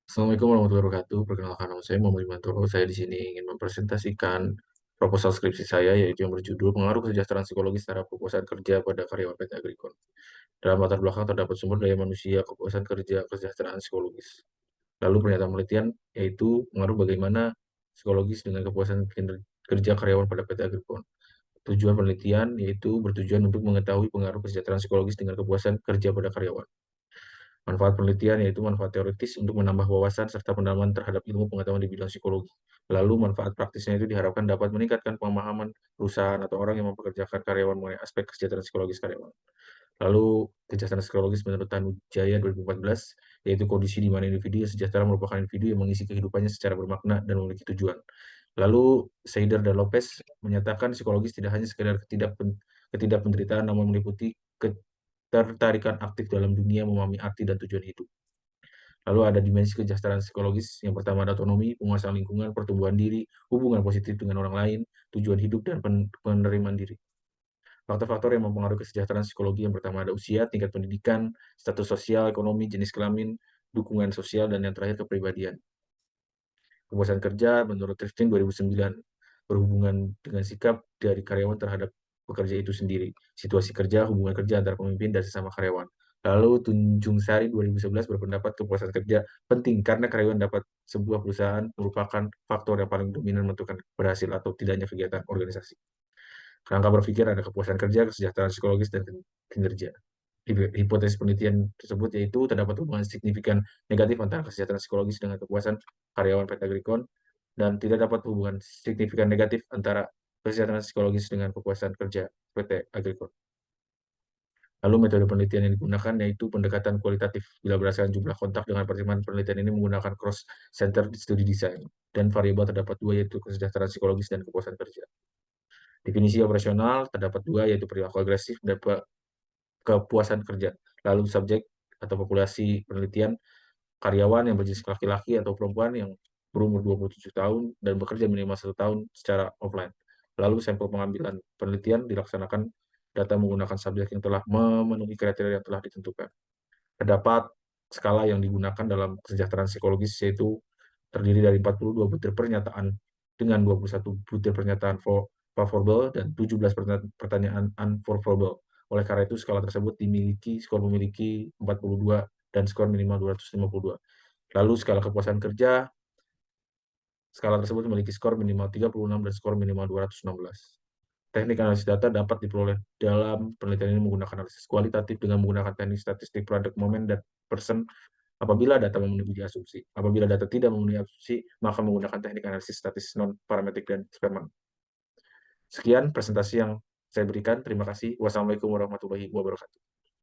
Assalamualaikum warahmatullahi wabarakatuh. Perkenalkan nama saya Muhammad Imantoro. Saya di sini ingin mempresentasikan proposal skripsi saya, yaitu yang berjudul Pengaruh Kesejahteraan Psikologis Terhadap Kepuasan Kerja pada Karyawan PT Agrikon. Dalam latar belakang terdapat sumber daya manusia, kepuasan kerja, kesejahteraan psikologis. Lalu pernyataan penelitian yaitu pengaruh bagaimana psikologis dengan kepuasan kerja karyawan pada PT Agrikon. Tujuan penelitian yaitu bertujuan untuk mengetahui pengaruh kesejahteraan psikologis dengan kepuasan kerja pada karyawan. Manfaat penelitian yaitu manfaat teoritis untuk menambah wawasan serta pendalaman terhadap ilmu pengetahuan di bidang psikologi. Lalu manfaat praktisnya itu diharapkan dapat meningkatkan pemahaman perusahaan atau orang yang mempekerjakan karyawan mengenai aspek kesejahteraan psikologis karyawan. Lalu kesejahteraan psikologis menurut Tanujaya 2014, yaitu kondisi di mana individu yang sejahtera merupakan individu yang mengisi kehidupannya secara bermakna dan memiliki tujuan. Lalu Seider dan Lopez menyatakan psikologis tidak hanya sekedar ketidakpenderitaan, namun meliputi ketertarikan aktif dalam dunia memahami arti dan tujuan hidup. Lalu ada dimensi kesejahteraan psikologis. Yang pertama ada otonomi, penguasaan lingkungan, pertumbuhan diri, hubungan positif dengan orang lain, tujuan hidup, dan penerimaan diri. Faktor-faktor yang mempengaruhi kesejahteraan psikologi yang pertama ada usia, tingkat pendidikan, status sosial, ekonomi, jenis kelamin, dukungan sosial, dan yang terakhir kepribadian. Kepuasan kerja menurut Rifkin 2009 berhubungan dengan sikap dari karyawan terhadap pekerja itu sendiri, situasi kerja, hubungan kerja antara pemimpin dan sesama karyawan. Lalu Tunjung Sari 2011 berpendapat kepuasan kerja penting karena karyawan dapat sebuah perusahaan merupakan faktor yang paling dominan menentukan berhasil atau tidaknya kegiatan organisasi. Kerangka berpikir ada kepuasan kerja, kesejahteraan psikologis, dan kinerja. Hipotesis penelitian tersebut yaitu terdapat hubungan signifikan negatif antara kesejahteraan psikologis dengan kepuasan karyawan PT Agrikon dan tidak dapat hubungan signifikan negatif antara kesejahteraan psikologis dengan kepuasan kerja PT Agrikon. Lalu metode penelitian yang digunakan yaitu pendekatan kualitatif bila berdasarkan jumlah kontak dengan pertimbangan penelitian ini menggunakan cross-center study design dan variabel terdapat dua yaitu kesejahteraan psikologis dan kepuasan kerja. Definisi operasional terdapat dua yaitu perilaku agresif dan kepuasan kerja. Lalu subjek atau populasi penelitian karyawan yang berjenis laki-laki atau perempuan yang berumur 27 tahun dan bekerja minimal 1 tahun secara offline. Lalu sampel pengambilan penelitian dilaksanakan data menggunakan subjek yang telah memenuhi kriteria yang telah ditentukan. Terdapat skala yang digunakan dalam kesejahteraan psikologis yaitu terdiri dari 42 butir pernyataan dengan 21 butir pernyataan favorable dan 17 pertanyaan unfavorable. Oleh karena itu, skala tersebut skor memiliki 42 dan skor minimal 252. Lalu skala kepuasan kerja, skala tersebut memiliki skor minimal 36 dan skor minimal 216. Teknik analisis data dapat diperoleh dalam penelitian ini menggunakan analisis kualitatif dengan menggunakan teknik statistik product moment dan person apabila data memenuhi asumsi. Apabila data tidak memenuhi asumsi, maka menggunakan teknik analisis statistik non-parametrik dan Spearman. Sekian presentasi yang saya berikan. Terima kasih. Wassalamualaikum warahmatullahi wabarakatuh.